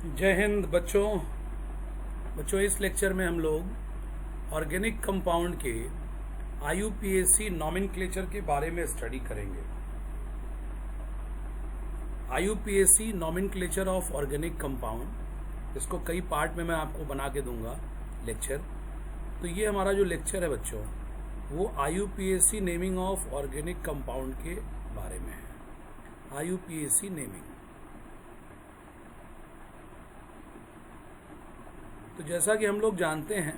जय हिंद बच्चों इस लेक्चर में हम लोग ऑर्गेनिक कंपाउंड के आईयूपीएसी नॉमेनक्लेचर के बारे में स्टडी करेंगे। IUPAC nomenclature of organic compound, इसको कई पार्ट में मैं आपको बना के दूंगा लेक्चर। तो ये हमारा जो लेक्चर है बच्चों, वो IUPAC naming of organic compound के बारे में है। आईयूपीएसी नेमिंग, तो जैसा कि हम लोग जानते हैं,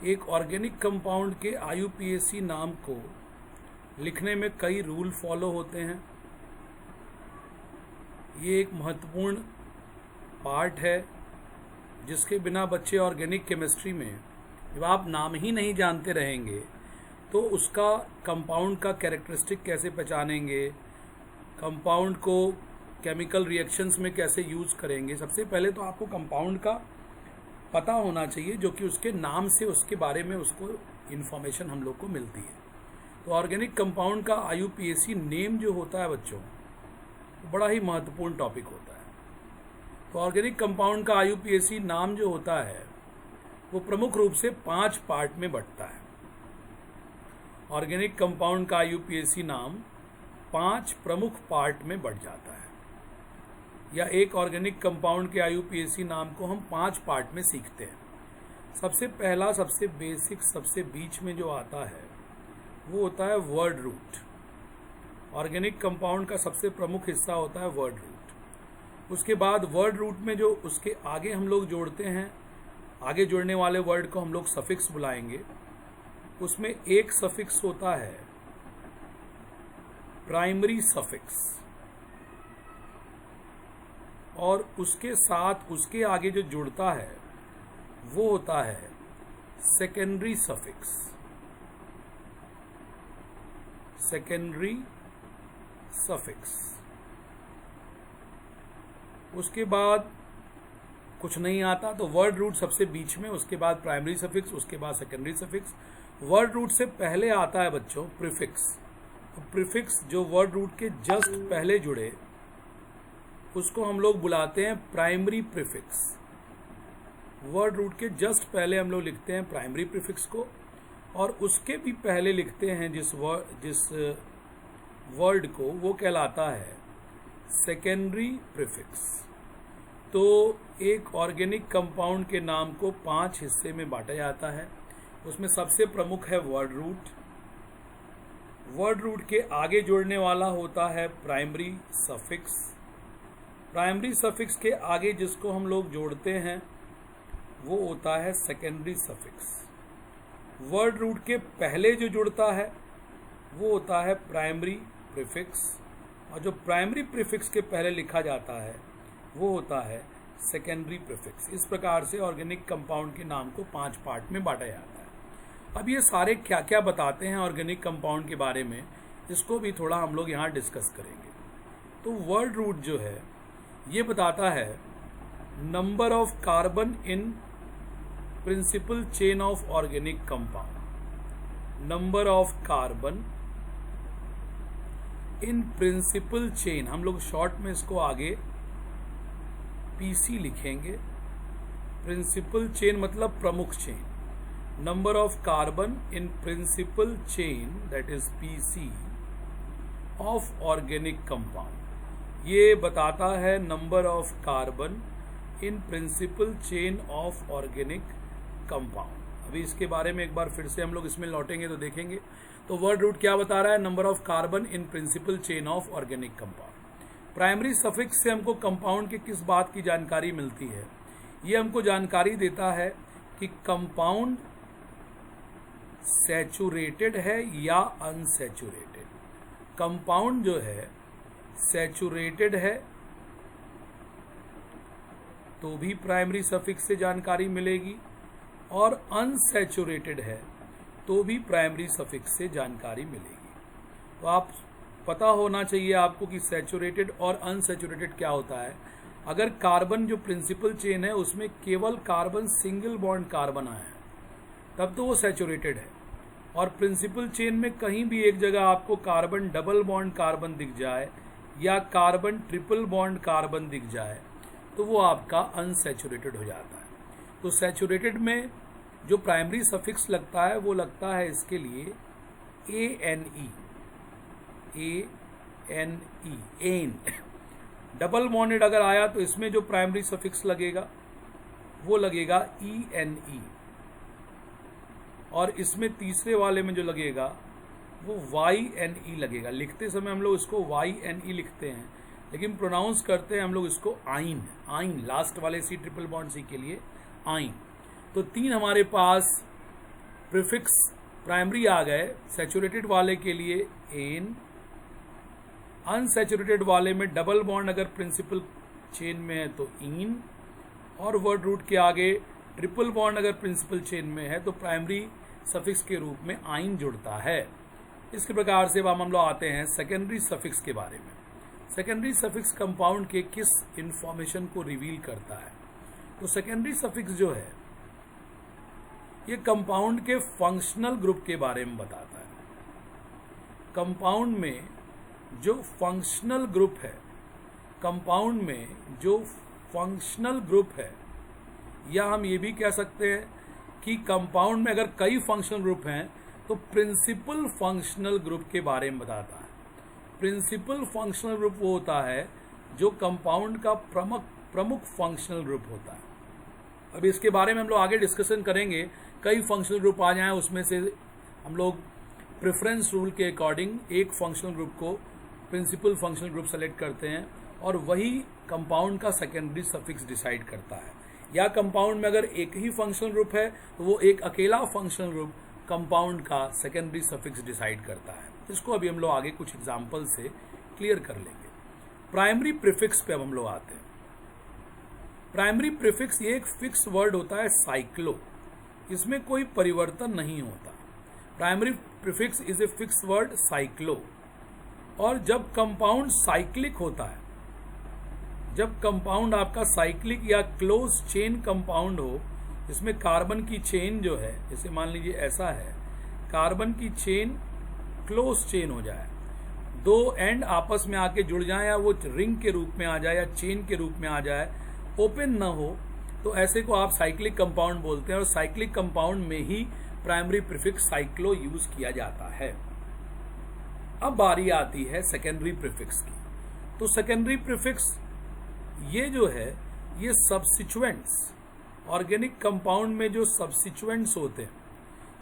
एक ऑर्गेनिक कंपाउंड के आईयूपीएसी नाम को लिखने में कई रूल फॉलो होते हैं। ये एक महत्वपूर्ण पार्ट है जिसके बिना बच्चे ऑर्गेनिक केमिस्ट्री में, जब आप नाम ही नहीं जानते रहेंगे तो उसका कंपाउंड का कैरेक्टरिस्टिक कैसे पहचानेंगे, कंपाउंड को केमिकल रिएक्शंस में कैसे यूज करेंगे। सबसे पहले तो आपको कंपाउंड का पता होना चाहिए, जो कि उसके नाम से उसके बारे में उसको इन्फॉर्मेशन हम लोग को मिलती है। तो ऑर्गेनिक कंपाउंड का आईयूपीएसी नेम जो होता है बच्चों, बड़ा ही महत्वपूर्ण टॉपिक होता है। तो ऑर्गेनिक कंपाउंड का आईयूपीएसी नाम जो होता है वो प्रमुख रूप से 5 पार्ट में बंटता है। ऑर्गेनिक कंपाउंड का आईयूपीएसी नाम 5 प्रमुख पार्ट में बंट जाता है, या एक ऑर्गेनिक कंपाउंड के आईयूपीएसी नाम को हम 5 पार्ट में सीखते हैं। सबसे पहला, सबसे बेसिक, सबसे बीच में जो आता है वो होता है वर्ड रूट। ऑर्गेनिक कंपाउंड का सबसे प्रमुख हिस्सा होता है वर्ड रूट। उसके बाद वर्ड रूट में जो उसके आगे हम लोग जोड़ते हैं, आगे जुड़ने वाले वर्ड को हम लोग सफिक्स बुलाएंगे। उसमें एक सफिक्स होता है प्राइमरी सफिक्स, और उसके साथ उसके आगे जो जुड़ता है वो होता है सेकेंडरी सफिक्स। Secondary suffix. उसके बाद कुछ नहीं आता तो वर्ड रूट सबसे बीच में, उसके बाद प्राइमरी सफिक्स, उसके बाद सेकेंडरी सफिक्स। वर्ड रूट से पहले आता है बच्चों प्रीफिक्स। तो प्रीफिक्स जो वर्ड रूट के जस्ट पहले जुड़े उसको हम लोग बुलाते हैं प्राइमरी प्रीफिक्स। वर्ड रूट के जस्ट पहले हम लोग लिखते हैं प्राइमरी प्रीफिक्स को, और उसके भी पहले लिखते हैं जिस वर्ड को, वो कहलाता है सेकेंडरी प्रीफिक्स। तो एक ऑर्गेनिक कंपाउंड के नाम को 5 हिस्से में बांटा जाता है। उसमें सबसे प्रमुख है वर्ड रूट। वर्ड रूट के आगे जुड़ने वाला होता है प्राइमरी सफिक्स। प्राइमरी सफिक्स के आगे जिसको हम लोग जोड़ते हैं वो होता है सेकेंडरी सफिक्स। वर्ड रूट के पहले जो जुड़ता है वो होता है प्राइमरी प्रीफिक्स, और जो प्राइमरी प्रीफिक्स के पहले लिखा जाता है वो होता है सेकेंडरी प्रीफिक्स। इस प्रकार से ऑर्गेनिक कंपाउंड के नाम को 5 पार्ट में बांटा जाता है। अब ये सारे क्या क्या बताते हैं ऑर्गेनिक कंपाउंड के बारे में, इसको भी थोड़ा हम लोग यहाँ डिस्कस करेंगे। तो वर्ड रूट जो है ये बताता है number of carbon in principal chain of organic compound. Number of carbon in principal chain, हम लोग शॉर्ट में इसको आगे पीसी लिखेंगे। प्रिंसिपल चेन मतलब प्रमुख chain. Number of carbon in principal chain, that is PC, of organic compound. ये बताता है number of carbon in principal chain of organic compound. अभी इसके बारे में एक बार फिर से हम लोग इसमें लौटेंगे तो देखेंगे। तो वर्ड रूट क्या बता रहा है? Number of carbon in principal chain of organic compound. Primary suffix से हमको कंपाउंड के किस बात की जानकारी मिलती है? ये हमको जानकारी देता है कि कंपाउंड सैचुरेटेड है या अनसैचुरेटेड। कंपाउंड जो है सैचुरेटेड है तो भी प्राइमरी सफिक्स से जानकारी मिलेगी, और अनसैचुरेटेड है तो भी प्राइमरी सफिक्स से जानकारी मिलेगी। तो आप पता होना चाहिए आपको कि सैचुरेटेड और अनसैचुरेटेड क्या होता है। अगर कार्बन जो प्रिंसिपल चेन है उसमें केवल कार्बन सिंगल बॉन्ड कार्बन आया है तब तो वो सैचुरेटेड है, और प्रिंसिपल चेन में कहीं भी एक जगह आपको कार्बन डबल बॉन्ड कार्बन दिख जाए या कार्बन ट्रिपल बॉन्ड कार्बन दिख जाए तो वो आपका अनसैचुरेटेड हो जाता है। तो सैचुरेटेड में जो प्राइमरी सफिक्स लगता है वो लगता है इसके लिए ANE, एन। डबल बॉन्डेड अगर आया तो इसमें जो प्राइमरी सफिक्स लगेगा वो लगेगा ENE, और इसमें तीसरे वाले में जो लगेगा वो YNE लगेगा। लिखते समय हम लोग इसको YNE लिखते हैं, लेकिन प्रोनाउंस करते हैं हम लोग इसको आइन, आइन, लास्ट वाले C ट्रिपल बॉन्ड C के लिए आइन। तो 3 हमारे पास प्रीफिक्स प्राइमरी आ गए। सैचुरेटेड वाले के लिए एन, अनसैचुरेटेड वाले में डबल बॉन्ड अगर प्रिंसिपल चेन में है तो इन, और वर्ड रूट के आगे ट्रिपल बॉन्ड अगर प्रिंसिपल चेन में है तो प्राइमरी सफिक्स के रूप में आइन जुड़ता है। इसके प्रकार से अब हम लोग आते हैं सेकेंडरी सफिक्स के बारे में। सेकेंडरी सफिक्स कंपाउंड के किस इंफॉर्मेशन को रिवील करता है? तो सेकेंडरी सफिक्स जो है ये कंपाउंड के फंक्शनल ग्रुप के बारे में बताता है। कंपाउंड में जो फंक्शनल ग्रुप है, कंपाउंड में जो फंक्शनल ग्रुप है, या हम ये भी कह सकते हैं कि कंपाउंड में अगर कई फंक्शनल ग्रुप हैं तो प्रिंसिपल फंक्शनल ग्रुप के बारे में बताता है। प्रिंसिपल फंक्शनल ग्रुप वो होता है जो कंपाउंड का प्रमुख फंक्शनल ग्रुप होता है। अब इसके बारे में हम लोग आगे डिस्कशन करेंगे। कई फंक्शनल ग्रुप आ जाएं, उसमें से हम लोग प्रेफरेंस रूल के अकॉर्डिंग एक फंक्शनल ग्रुप को प्रिंसिपल फंक्शनल ग्रुप सेलेक्ट करते हैं, और वही कंपाउंड का सेकेंडरी सफिक्स डिसाइड करता है। या कंपाउंड में अगर एक ही फंक्शनल ग्रुप है तो वो एक अकेला फंक्शनल ग्रुप कंपाउंड का सेकेंडरी सफिक्स डिसाइड करता है। इसको अभी हम लोग आगे कुछ एग्जाम्पल से क्लियर कर लेंगे। प्राइमरी प्रीफिक्स पे अब हम लोग आते हैं। प्राइमरी प्रीफिक्स ये एक फिक्स वर्ड होता है, साइक्लो, इसमें कोई परिवर्तन नहीं होता। Primary prefix is a fix word, cyclo. और जब कंपाउंड साइक्लिक होता है, जब कंपाउंड आपका साइक्लिक या क्लोज चेन कंपाउंड हो, इसमें कार्बन की चेन जो है, जैसे मान लीजिए ऐसा है, कार्बन की चेन क्लोज चेन हो जाए, दो एंड आपस में आके जुड़ जाए, या वो रिंग के रूप में आ जाए या चेन के रूप में आ जाए, ओपन ना हो, तो ऐसे को आप साइक्लिक कंपाउंड बोलते हैं। और साइक्लिक कंपाउंड में ही प्राइमरी प्रीफिक्स साइक्लो यूज किया जाता है। अब बारी आती है सेकेंडरी प्रीफिक्स की। तो सेकेंडरी प्रीफिक्स ये जो है, ये सब्स्टिट्यूएंट्स, ऑर्गेनिक कंपाउंड में जो सब्स्टिट्यूएंट्स होते हैं,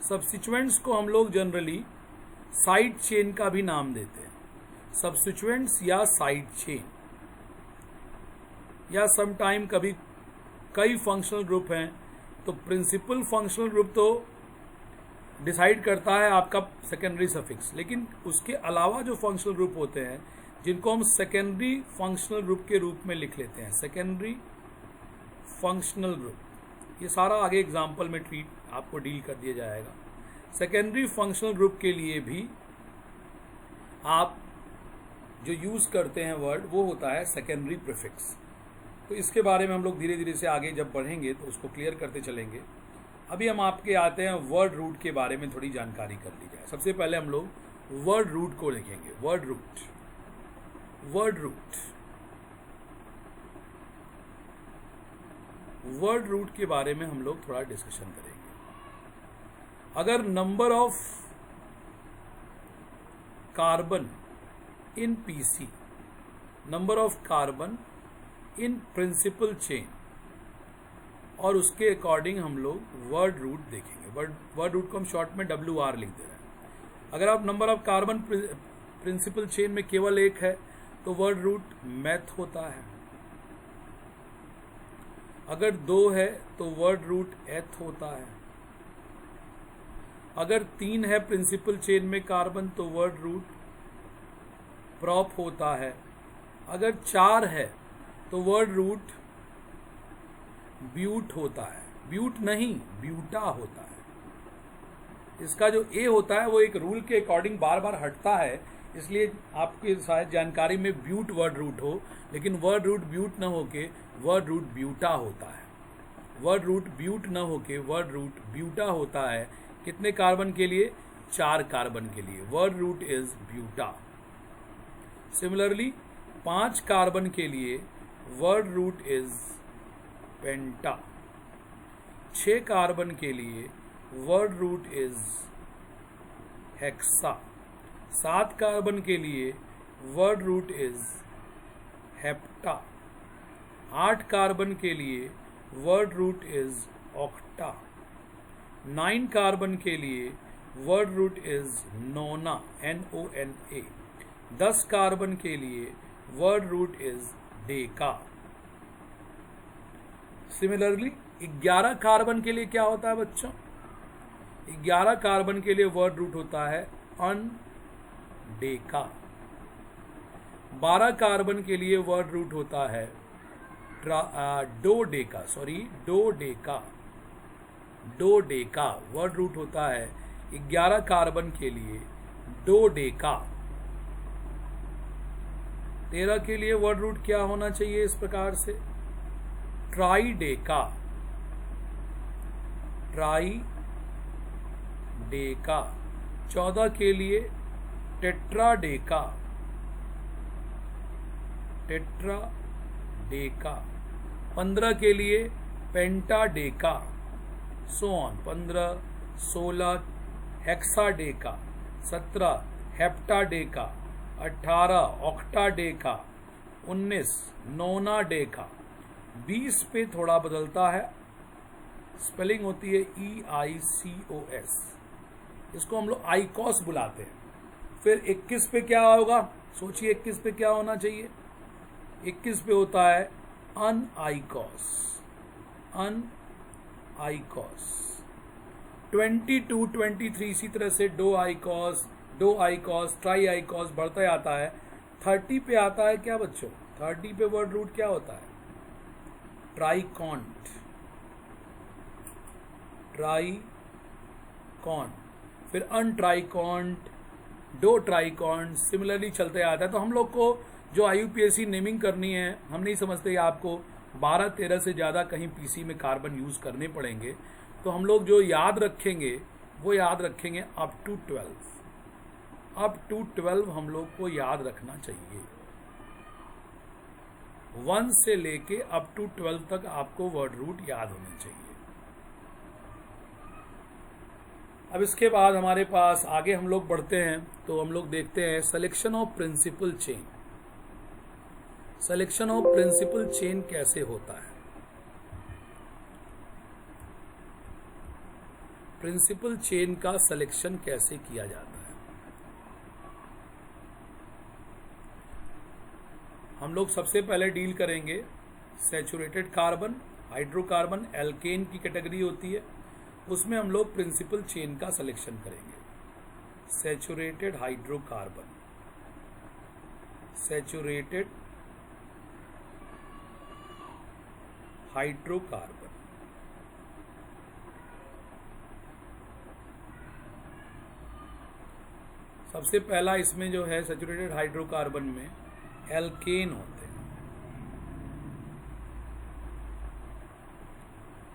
सब्स्टिट्यूएंट्स को हम लोग जनरली साइड चेन का भी नाम देते हैं। सब्स्टिट्यूएंट्स या साइड चेन, या समटाइम कभी कई फंक्शनल ग्रुप हैं तो प्रिंसिपल फंक्शनल ग्रुप तो डिसाइड करता है आपका सेकेंडरी सफिक्स, लेकिन उसके अलावा जो फंक्शनल ग्रुप होते हैं जिनको हम सेकेंडरी फंक्शनल ग्रुप के रूप में लिख लेते हैं, सेकेंडरी फंक्शनल ग्रुप, ये सारा आगे एग्जाम्पल में आपको डील कर दिया जाएगा। सेकेंडरी फंक्शनल ग्रुप के लिए भी आप जो यूज करते हैं वर्ड, वो होता है सेकेंडरी प्रीफिक्स। तो इसके बारे में हम लोग धीरे धीरे से आगे जब बढ़ेंगे तो उसको क्लियर करते चलेंगे। अभी हम आपके आते हैं वर्ड रूट के बारे में थोड़ी जानकारी कर ली जाए। सबसे पहले हम लोग वर्ड रूट को लिखेंगे। Word root, word root, word root के बारे में हम लोग थोड़ा डिस्कशन करेंगे। अगर number of carbon in PC, number of carbon in principal chain, और उसके अकॉर्डिंग हम लोग वर्ड रूट देखेंगे। वर्ड रूट को हम शॉर्ट में WR लिख दे रहे हैं। अगर आप number of carbon principal chain में केवल एक है तो वर्ड रूट मैथ होता है। अगर 2 है तो वर्ड रूट एथ होता है। अगर 3 है प्रिंसिपल चेन में कार्बन तो वर्ड रूट प्रॉप होता है। अगर 4 है तो वर्ड रूट ब्यूट होता है। ब्यूट नहीं, ब्यूटा होता है। इसका जो ए होता है वो एक रूल के अकॉर्डिंग बार बार हटता है, इसलिए आपके शायद जानकारी में ब्यूट वर्ड रूट हो, लेकिन वर्ड रूट ब्यूट न होके वर्ड रूट ब्यूटा होता है। वर्ड रूट ब्यूट न होके वर्ड रूट ब्यूटा होता है। कितने कार्बन के लिए? 4 कार्बन के लिए word root is buta. Similarly 5 carbon के लिए word root is penta. 6 carbon के लिए word root is hexa. 7 carbon के लिए word root is hepta. 8 carbon के लिए word root is octa. 9 carbon के लिए word root is nona, NONA। 10 carbon के लिए word root is deca. Similarly 11 carbon के लिए क्या होता है बच्चों? 11 कार्बन के लिए वर्ड रूट होता है अनडेका। 12 कार्बन के लिए वर्ड रूट होता है डोडेका। डोडेका वर्ड रूट होता है 11 कार्बन के लिए डोडेका। 13 के लिए वर्ड रूट क्या होना चाहिए इस प्रकार से? ट्राइडेका। 14 के लिए टेट्राडेका। 15 के लिए पेंटाडेका। So on. 15, 16 हेक्साडेका। 17 हेप्टाडेका। 18 ऑक्टाडेका। 19 नोनाडेका। 20 पे थोड़ा बदलता है, स्पेलिंग होती है EICOS। इसको हम लोग आइकॉस बुलाते हैं। फिर 21 पे क्या होगा? सोचिए 21 पे क्या होना चाहिए? 21 पे होता है अनआइकॉस। 22, 23 इसी तरह से डो आइकॉस, ट्राई आइकॉस बढ़ता आता है। 30 पे आता है क्या बच्चों? 30 पे वर्ड रूट क्या होता है? ट्राइकॉन्ट। फिर अनट्राइकॉन्ट, डो ट्राइकॉन्ट, सिमिलरली चलते आता है। तो हम लोग को जो IUPAC नेमिंग करनी है, हम नहीं समझते कि आपको 12-13 से ज़्यादा कहीं PC में कार्बन यूज़ करने पड़ेंगे। तो हम लोग जो याद रखेंगे वो याद रखेंगे अप टू 12 हम लोग को याद रखना चाहिए। 1 से लेके अप टू 12 तक आपको वर्ड रूट याद होने चाहिए। अब इसके बाद हमारे पास आगे हम लोग बढ़ते हैं तो हम लोग देखते हैं selection of principal chain. Selection of principal chain कैसे होता है? प्रिंसिपल चेन का सिलेक्शन कैसे किया जाता है? हम लोग सबसे पहले डील करेंगे सैचुरेटेड कार्बन, हाइड्रोकार्बन, एल्केन की कैटेगरी होती है, उसमें हम लोग प्रिंसिपल चेन का सिलेक्शन करेंगे। Saturated hydrocarbon, saturated hydrocarbon. सबसे पहला इसमें जो है सैचुरेटेड हाइड्रोकार्बन में एल्केन होते हैं।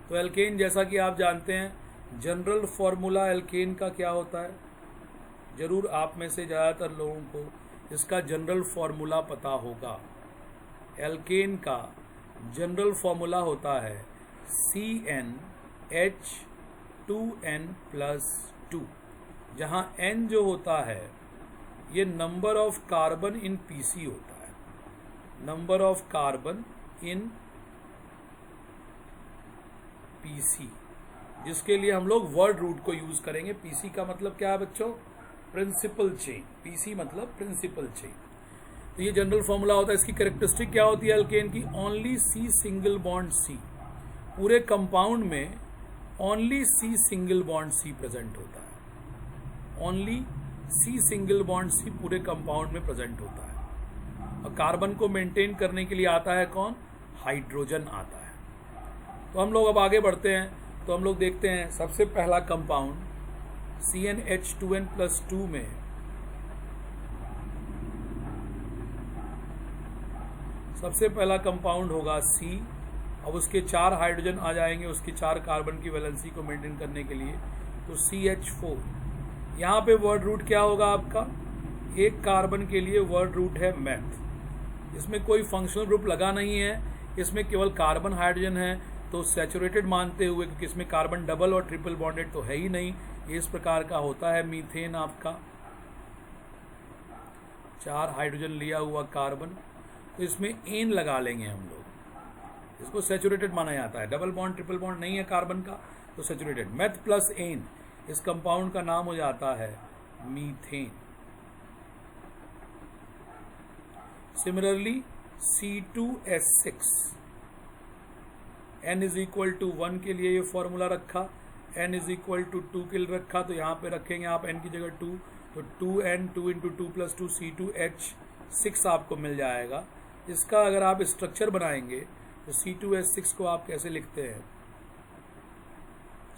तो एल्केन जैसा कि आप जानते हैं, जनरल फॉर्मूला एल्केन का क्या होता है? जरूर आप में से ज़्यादातर लोगों को इसका जनरल फॉर्मूला पता होगा। एल्केन का जनरल फॉर्मूला होता है CnH2n+2, जहाँ N जो होता है ये number of carbon in PC होता है। Number of carbon in PC, जिसके लिए हम लोग वर्ड रूट को यूज करेंगे। PC का मतलब क्या है बच्चों? Principal chain. PC मतलब प्रिंसिपल चेन। तो ये जनरल फॉर्मूला होता है। इसकी कैरेक्टरिस्टिक क्या होती है एल्केन की? Only C single bond C। पूरे कंपाउंड में only C single bond C present होता है। Only C single bond C पूरे कंपाउंड में प्रेजेंट होता है। और कार्बन को मेंटेन करने के लिए आता है कौन? हाइड्रोजन आता है। तो हम लोग अब आगे बढ़ते हैं तो हम लोग देखते हैं सबसे पहला कंपाउंड CnH2n+2 में सबसे पहला कंपाउंड होगा C। अब उसके 4 हाइड्रोजन आ जाएंगे उसकी 4 कार्बन की वैलेंसी को मेंटेन करने के लिए, तो CH4। यहाँ पे वर्ड रूट क्या होगा आपका? 1 कार्बन के लिए वर्ड रूट है मेथ। इसमें कोई फंक्शनल ग्रुप लगा नहीं है, इसमें केवल कार्बन हाइड्रोजन है तो सैचुरेटेड मानते हुए, क्योंकि इसमें कार्बन डबल और ट्रिपल बॉन्डेड तो है ही नहीं, इस प्रकार का होता है मीथेन आपका, 4 हाइड्रोजन लिया हुआ कार्बन, तो इसमें एन लगा लेंगे हम लोग, इसको सैचुरेटेड माना जाता है। डबल बॉन्ड ट्रिपल बॉन्ड नहीं है कार्बन का, तो सैचुरेटेड। मेथ प्लस एन, इस कंपाउंड का नाम हो जाता है methane. Similarly C2H6, n is equal to 1 के लिए ये फॉर्मूला रखा, n इज इक्वल टू 2 के लिए रखा, तो यहाँ पे रखेंगे आप n की जगह 2, तो 2n, 2 इंटू 2 प्लस 2 C2H6 आपको मिल जाएगा। इसका अगर आप स्ट्रक्चर बनाएंगे तो C2H6 को आप कैसे लिखते हैं,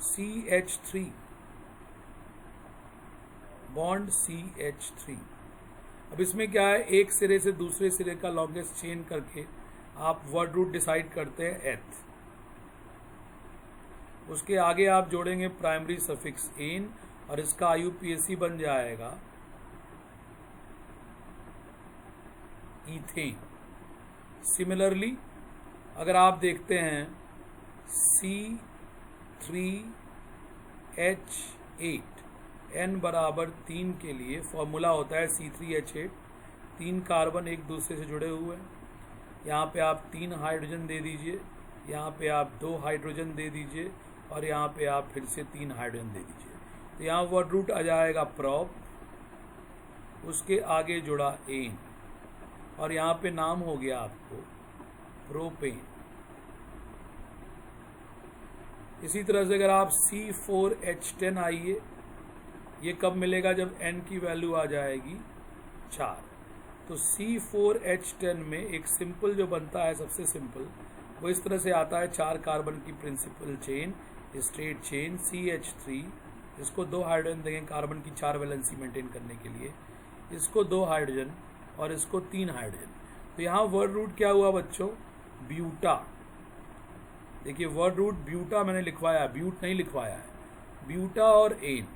CH3 बॉन्ड CH3। अब इसमें क्या है, एक सिरे से दूसरे सिरे का लॉन्गेस्ट चेन करके आप वर्ड रूट डिसाइड करते हैं एथ, उसके आगे आप जोड़ेंगे प्राइमरी सफिक्स एन और इसका IUPAC बन जाएगा ईथेन। सिमिलरली अगर आप देखते हैं C3H8, n बराबर 3 के लिए फॉर्मूला होता है C3H8, 3 कार्बन एक दूसरे से जुड़े हुए हैं, यहाँ पे आप 3 हाइड्रोजन दे दीजिए, यहाँ पे आप 2 हाइड्रोजन दे दीजिए और यहाँ पे आप फिर से 3 हाइड्रोजन दे दीजिए, तो यहाँ वर्ड रूट आ जाएगा प्रोप, उसके आगे जुड़ा एन और यहाँ पे नाम हो गया आपको प्रोपेन। इसी तरह से अगर आप C4H10 आइए, ये कब मिलेगा, जब n की वैल्यू आ जाएगी 4, तो C4H10 में एक सिंपल जो बनता है, सबसे सिंपल वो इस तरह से आता है, 4 कार्बन की principal chain, straight chain CH3, इसको 2 हाइड्रोजन देंगे कार्बन की 4 वैलेंसी मेंटेन करने के लिए, इसको 2 हाइड्रोजन और इसको 3 हाइड्रोजन, तो यहाँ वर्ड रूट क्या हुआ बच्चों, ब्यूटा। देखिए वर्ड रूट ब्यूटा मैंने लिखवाया, ब्यूट नहीं लिखवाया है, ब्यूटा और एन।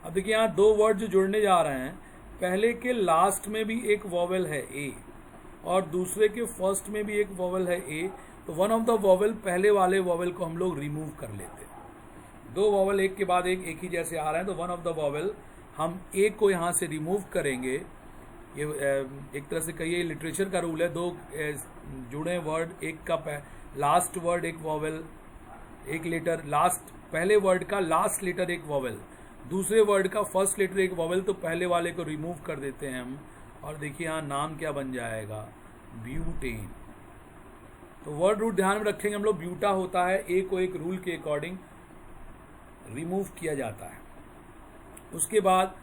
अब देखिए यहाँ 2 वर्ड जो जुड़ने जा रहे हैं, पहले के लास्ट में भी एक वॉवेल है ए और दूसरे के फर्स्ट में भी एक वॉवेल है ए, तो वन ऑफ द वॉवेल, पहले वाले वॉवेल को हम लोग रिमूव कर लेते हैं। 2 वॉवेल एक के बाद एक ही जैसे आ रहे हैं, तो वन ऑफ द वॉवेल हम ए को यहाँ से रिमूव करेंगे। ये एक तरह से कहिए लिटरेचर का रूल है, 2 जुड़े वर्ड, एक का लास्ट वर्ड एक वॉवेल, एक लेटर, लास्ट पहले वर्ड का लास्ट लेटर एक वॉवेल, दूसरे वर्ड का फर्स्ट लेटर एक वॉवेल, तो पहले वाले को रिमूव कर देते हैं हम, और देखिए यहाँ नाम क्या बन जाएगा, ब्यूटेन। तो वर्ड रूट ध्यान में रखेंगे हम लोग, ब्यूटा होता है, ए को एक रूल के अकॉर्डिंग रिमूव किया जाता है। उसके बाद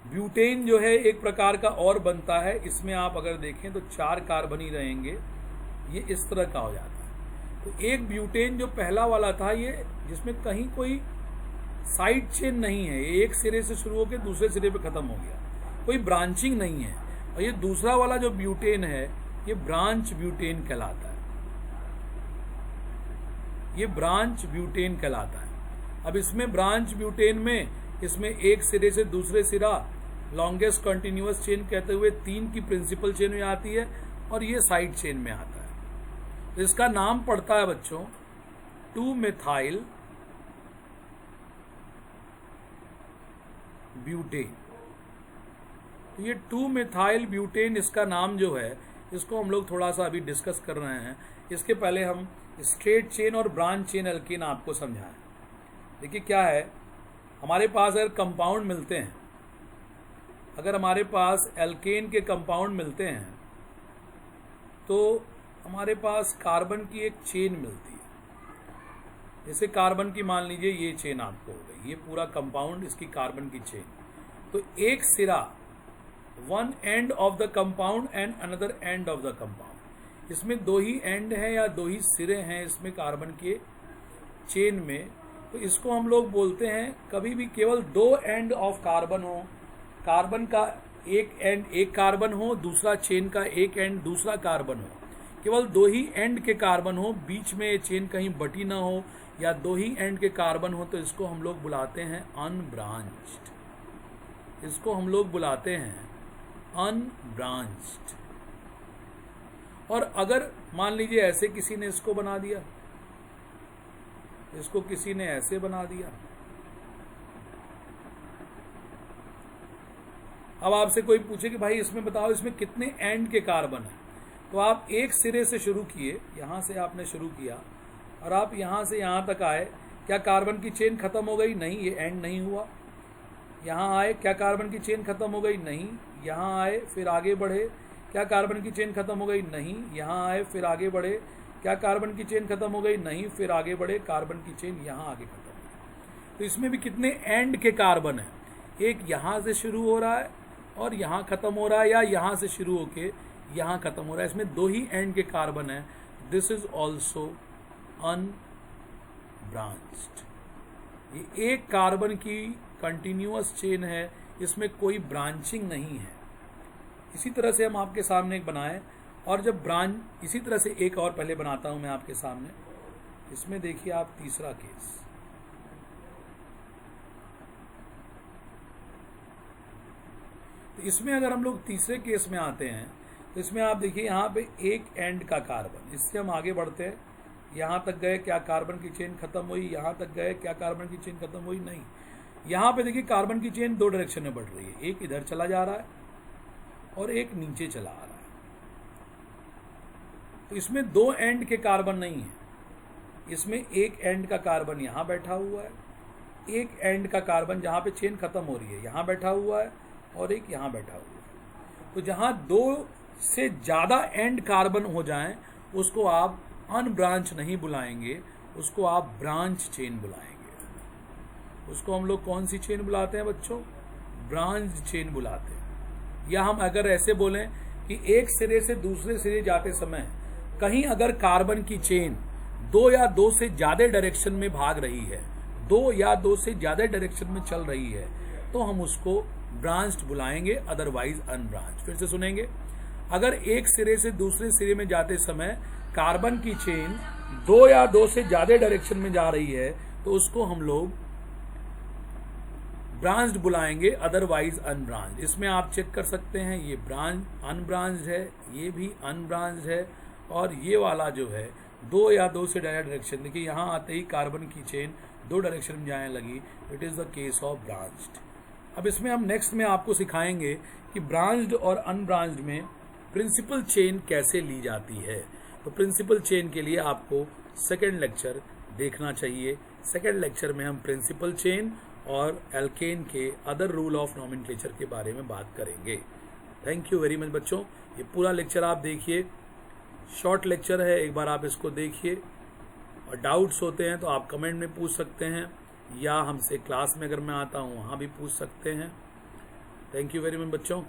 ब्यूटेन जो है एक प्रकार का और बनता है, इसमें आप अगर देखें तो 4 कार्बन ही रहेंगे, ये इस तरह का हो जाता है। तो एक ब्यूटेन जो पहला वाला था, ये जिसमें कहीं कोई साइड चेन नहीं है, ये एक सिरे से शुरू होकर दूसरे सिरे पे खत्म हो गया, कोई ब्रांचिंग नहीं है, और ये दूसरा वाला जो ब्यूटेन है, ये ब्रांच ब्यूटेन कहलाता है, ये ब्रांच ब्यूटेन कहलाता है। अब इसमें ब्रांच ब्यूटेन में, इसमें एक सिरे से दूसरे सिरा लॉन्गेस्ट कंटिन्यूअस चेन कहते हुए 3 की प्रिंसिपल चेन में आती है और ये साइड चेन में आता है, तो इसका नाम पड़ता है बच्चों 2-मेथाइल ब्यूटेन। तो ये 2-मेथाइल ब्यूटेन, इसका नाम जो है, इसको हम लोग थोड़ा सा अभी डिस्कस कर रहे हैं। इसके पहले हम स्ट्रेट चेन और ब्रांच चेन एल्केन आपको समझाएं। देखिए क्या है, हमारे पास अगर कंपाउंड मिलते हैं, अगर हमारे पास एल्केन के कंपाउंड मिलते हैं, तो हमारे पास कार्बन की एक चेन मिलती है। जैसे कार्बन की मान लीजिए ये चेन आपको हो गई, ये पूरा कंपाउंड, इसकी कार्बन की चेन, तो एक सिरा, one end of the compound and another end of the compound, इसमें 2 ही एंड हैं या 2 ही सिरे हैं इसमें कार्बन के चेन में, तो इसको हम लोग बोलते हैं, कभी भी केवल 2 एंड ऑफ कार्बन हो, कार्बन का एक एंड एक कार्बन हो, दूसरा चेन का एक एंड दूसरा कार्बन हो, केवल 2 ही एंड के कार्बन हो, बीच में चेन कहीं बटी ना हो, या 2 ही एंड के कार्बन हो, तो इसको हम लोग बुलाते हैं अनब्रांच्ड, इसको हम लोग बुलाते हैं अनब्रांच्ड। और अगर मान लीजिए ऐसे किसी ने इसको बना दिया, इसको किसी ने ऐसे बना दिया। अब आपसे कोई पूछे कि भाई इसमें बताओ इसमें कितने एंड के कार्बन है, तो आप एक सिरे से शुरू किए, यहां से आपने शुरू किया और आप यहां से यहां तक आए, क्या कार्बन की चेन खत्म हो गई? नहीं, ये एंड नहीं हुआ। यहां आए, क्या कार्बन की चेन खत्म हो गई? नहीं। यहां आए, फिर आगे बढ़े, क्या कार्बन की चेन खत्म हो गई? नहीं। यहां आए, फिर आगे बढ़े, क्या कार्बन की चेन खत्म हो गई? नहीं। फिर आगे बढ़े, कार्बन की चेन यहां आगे खत्म हो गई। तो इसमें भी कितने एंड के कार्बन है? एक यहां से शुरू हो रहा है और यहां खत्म हो रहा है, या यहां से शुरू होके यहां खत्म हो रहा है। इसमें 2 ही एंड के कार्बन है। This is also unbranched. ये एक कार्बन की कंटिन्यूअस चेन है, इसमें कोई ब्रांचिंग नहीं है। इसी तरह से हम आपके सामने एक बनाए, और जब ब्रांच, इसी तरह से एक और पहले बनाता हूं मैं आपके सामने। इसमें देखिए आप तीसरा केस, तो इसमें अगर हम लोग तीसरे केस में आते हैं तो इसमें आप देखिए यहाँ पे एक एंड का कार्बन, इससे हम आगे बढ़ते हैं, यहाँ तक गए, क्या कार्बन की चेन खत्म हुई? यहाँ तक गए, क्या कार्बन की चेन खत्म हुई? नहीं। यहाँ पे देखिए कार्बन की चेन 2 डायरेक्शन में बढ़ रही है, एक इधर चला जा रहा है और एक नीचे चला आ रहा है। तो इसमें 2 एंड के कार्बन नहीं है, इसमें एक एंड का कार्बन यहाँ बैठा हुआ है, एक एंड का कार्बन जहाँ पे चेन खत्म हो रही है यहाँ बैठा हुआ है, और एक यहाँ बैठा हुआ है। तो जहाँ 2 से ज़्यादा एंड कार्बन हो जाएं उसको आप अनब्रांच नहीं बुलाएंगे, उसको आप ब्रांच चेन बुलाएंगे। उसको हम लोग कौन सी चेन बुलाते हैं बच्चों? ब्रांच चेन बुलाते हैं। या हम अगर ऐसे बोलें कि एक सिरे से दूसरे सिरे जाते समय कहीं अगर कार्बन की चेन 2 या 2 से ज़्यादा डायरेक्शन में भाग रही है, 2 या 2 से ज़्यादा डायरेक्शन में चल रही है, तो हम उसको ब्रांच्ड बुलाएंगे, अदरवाइज अनब्रांच। फिर से सुनेंगे, अगर एक सिरे से दूसरे सिरे में जाते समय कार्बन की चेन 2 या 2 से ज्यादा डायरेक्शन में जा रही है तो उसको हम लोग ब्रांच्ड बुलाएंगे, अदरवाइज अनब्रांच्ड। इसमें आप चेक कर सकते हैं, ये ब्रांच अनब्रांच्ड है, ये भी अनब्रांच्ड है, और ये वाला जो है 2 या 2 से ज्यादा डायरेक्शन, देखिए यहाँ आते ही कार्बन की चेन 2 डायरेक्शन में जाने लगी। It is the case of branched. अब इसमें हम नेक्स्ट में आपको सिखाएंगे कि ब्रांच्ड और अनब्रांच्ड में प्रिंसिपल चेन कैसे ली जाती है। तो प्रिंसिपल चेन के लिए आपको सेकेंड लेक्चर देखना चाहिए। सेकेंड लेक्चर में हम प्रिंसिपल चेन और एल्केन के अदर रूल ऑफ नॉमेनक्लेचर के बारे में बात करेंगे। थैंक यू वेरी मच बच्चों। ये पूरा लेक्चर आप देखिए, शॉर्ट लेक्चर है, एक बार आप इसको देखिए, और डाउट्स होते हैं तो आप कमेंट में पूछ सकते हैं, या हमसे क्लास में अगर मैं आता हूँ वहाँ भी पूछ सकते हैं। थैंक यू वेरी मच बच्चों।